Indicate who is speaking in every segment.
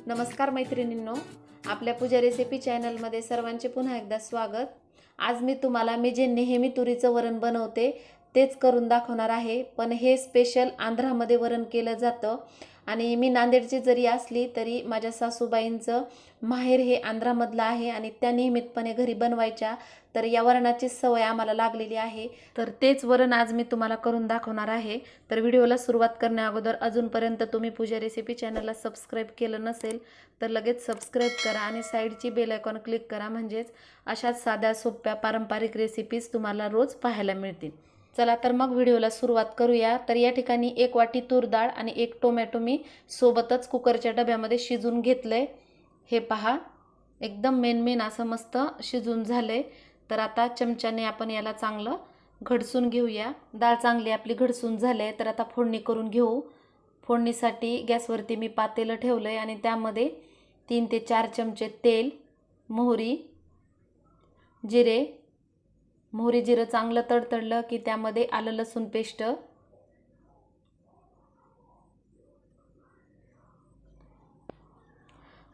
Speaker 1: नमस्कार मैत्रिणींनो, आपल्या पूजा रेसिपी चॅनलमध्ये सर्वांचे पुन्हा एकदा स्वागत। आज मी तुम्हाला जे नेहमी तुरीचं वरण बनवते तेच करून दाखवणार आहे, पण हे स्पेशल आंध्रामध्ये वरण केलं जातं आणि मी नांदेडची जरी असली तरी माझ्या सासूबाईंचं माहेर हे आंध्रामधलं आहे आणि त्या नियमितपणे घरी बनवायच्या, तर या वरणाची सवय आम्हाला लागलेली आहे। तर तेच वरण आज मी तुम्हाला करून दाखवणार आहे। तर व्हिडिओला सुरुवात करण्याअगोदर अजूनपर्यंत तुम्ही पूजा रेसिपी चॅनलला सबस्क्राइब केलं नसेल तर लगेच सबस्क्राइब करा आणि साईडची बेल आयकॉन क्लिक करा, म्हणजेच अशाच साध्या सोप्या पारंपरिक रेसिपीज तुम्हाला रोज पाहायला मिळतील। चला तर मग व्हिडिओला सुरुवात करूया। तर या ठिकाणी 1 वाटी तूर डाळ आणि 1 टोमॅटो मी सोबतच कुकरच्या डब्यामध्ये शिजून घेतले। हे पहा, एकदम मेन असं मस्त शिजून झाले। तर आता चमच्याने आपण याला चांगलं घडसून घेऊया। डाळ चांगली आपली घडसून झाले, तर आता फोडणी करून घेऊ। फोडणीसाठी गॅसवरती मी पातेलं ठेवलंय आणि त्यामध्ये 3 ते 4 चमचे तेल, मोहरी, जिरे, मोहरी जिरं चांगलं तडतडलं की त्यामध्ये आलं लसूण पेस्ट,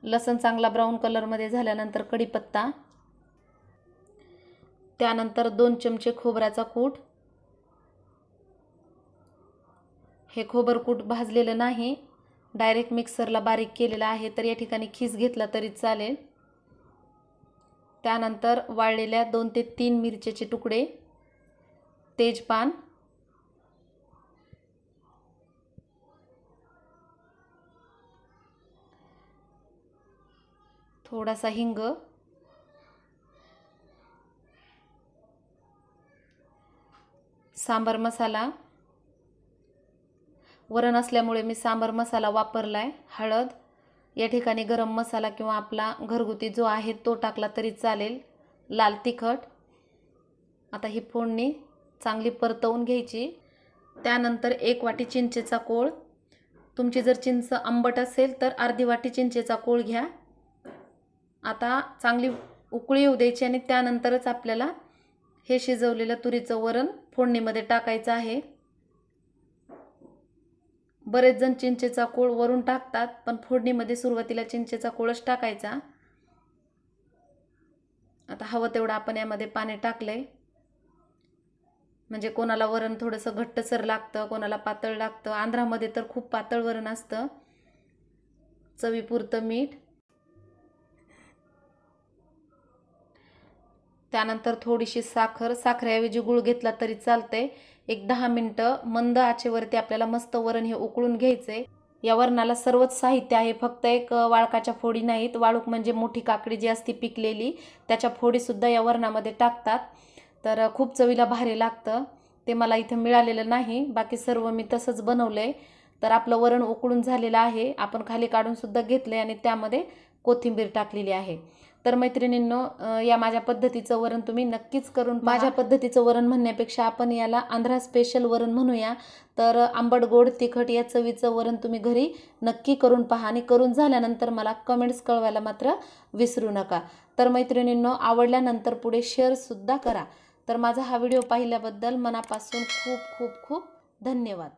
Speaker 1: लसूण चांगला ब्राऊन कलरमध्ये झाल्यानंतर कढीपत्ता, त्यानंतर 2 चमचे खोबऱ्याचा कूट। हे खोबरकूट भाजलेलं नाही, डायरेक्ट मिक्सरला बारीक केलेलं आहे, तर या ठिकाणी खीस घेतला तरी चालेल। त्यानंतर वाळलेल्या 2 ते 3 मिरचीचे तुकडे, तेजपान, थोडासा हिंग, सांबार मसाला, वरण असल्यामुळे मी सांबार मसाला वापरलाय, हळद, या ठिकाणी गरम मसाला किंवा आपला घरगुती जो आहे तो टाकला तरी चालेल, लाल तिखट। आता ही फोडणी चांगली परतवून घ्यायची। त्यानंतर 1 वाटी चिंचेचा कोळ, तुमची जर चिंच आंबट असेल तर अर्धी वाटी चिंचेचा कोळ घ्या। आता चांगली उकळी येऊ द्यायची आणि त्यानंतरच आपल्याला हे शिजवलेलं तुरीचं वरण फोडणीमध्ये टाकायचं आहे। बरेच जण चिंचेचा कोळ वरून टाकतात, पण फोडणीमध्ये सुरुवातीला चिंचेचा कोळच टाकायचा। आता हवं तेवढं आपण यामध्ये पाणी टाकले, म्हणजे कोणाला वरण थोडंसं घट्टसर लागतं, कोणाला पातळ लागतं। आंध्रामध्ये तर खूप पातळ वरण असतं। चवीपुरतं मीठ, त्यानंतर थोडीशी साखर, साखरेऐवजी गूळ घेतला तरी चालते। एक 10 मिनिटं मंद आचेवरती आपल्याला मस्त वरण हे उकळून घ्यायचे। या वरणाला सर्वच साहित्य आहे, फक्त एक वाळकाच्या फोडी नाहीत। वाळूक म्हणजे मोठी काकडी जी असते पिकलेली, त्याच्या फोडी सुद्धा या वरणामध्ये टाकतात, तर खूप चवीला भारी लागतं। ते मला इथे मिळालेलं नाही, बाकी सर्व मी तसंच बनवलंय। तर आपलं वरण उकळून झालेलं आहे, आपण खाली काढून सुद्धा घेतलंय आणि त्यामध्ये कोथिंबीर टाकलेली आहे। तर मैत्रिणींनो, या माझ्या पद्धतीचं वरण तुम्ही नक्कीच करून पहा। माझ्या पद्धतीचं वरण म्हणण्यापेक्षा आपण याला आंध्रा स्पेशल वरण म्हणूया। तर आंबट गोड तिखट या चवीचं वरण तुम्ही घरी नक्की करून पहा आणि करून झाल्यानंतर मला कमेंट्स कळवायला मात्र विसरू नका। तर मैत्रिणींनो, आवडल्यानंतर पुढे शेअर सुद्धा करा। तर माझा हा व्हिडिओ पाहिल्याबद्दल मनापासून खूप खूप खूप धन्यवाद।